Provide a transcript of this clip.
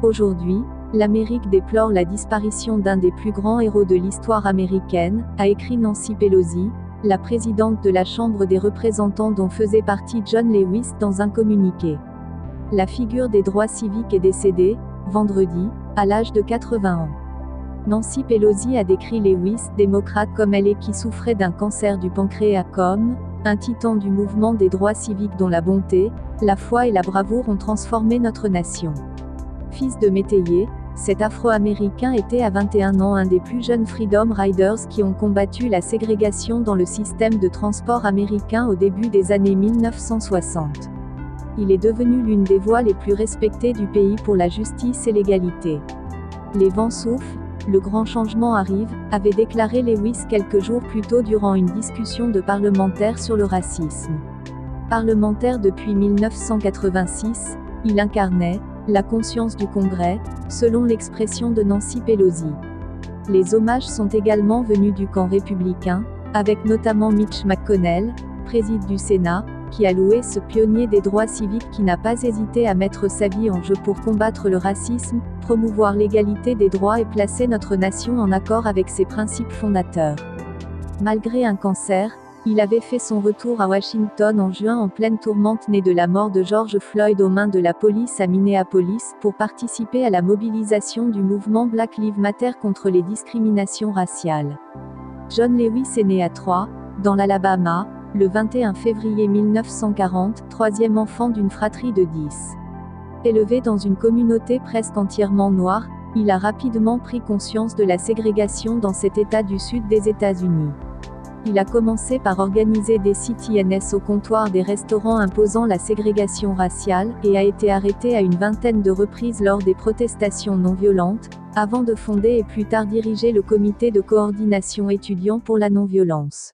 Aujourd'hui, l'Amérique déplore la disparition d'un des plus grands héros de l'histoire américaine, a écrit Nancy Pelosi, la présidente de la Chambre des représentants dont faisait partie John Lewis dans un communiqué. La figure des droits civiques est décédée, vendredi, à l'âge de 80 ans. Nancy Pelosi a décrit Lewis, démocrate comme elle est qui souffrait d'un cancer du pancréas comme un titan du mouvement des droits civiques dont la bonté, la foi et la bravoure ont transformé notre nation. Fils de métayer, cet Afro-Américain était à 21 ans un des plus jeunes Freedom Riders qui ont combattu la ségrégation dans le système de transport américain au début des années 1960. Il est devenu l'une des voix les plus respectées du pays pour la justice et l'égalité. Les vents soufflent, le grand changement arrive, avait déclaré Lewis quelques jours plus tôt durant une discussion de parlementaires sur le racisme. Parlementaire depuis 1986, il incarnait la conscience du Congrès, selon l'expression de Nancy Pelosi. Les hommages sont également venus du camp républicain, avec notamment Mitch McConnell, président du Sénat, qui a loué ce pionnier des droits civiques qui n'a pas hésité à mettre sa vie en jeu pour combattre le racisme, promouvoir l'égalité des droits et placer notre nation en accord avec ses principes fondateurs. Malgré un cancer, il avait fait son retour à Washington en juin en pleine tourmente née de la mort de George Floyd aux mains de la police à Minneapolis pour participer à la mobilisation du mouvement Black Lives Matter contre les discriminations raciales. John Lewis est né à Troy, dans l'Alabama, le 21 février 1940, troisième enfant d'une fratrie de 10. Élevé dans une communauté presque entièrement noire, il a rapidement pris conscience de la ségrégation dans cet État du sud des États-Unis. Il a commencé par organiser des sit-ins au comptoir des restaurants imposant la ségrégation raciale, et a été arrêté à une vingtaine de reprises lors des protestations non violentes, avant de fonder et plus tard diriger le comité de coordination étudiant pour la non-violence.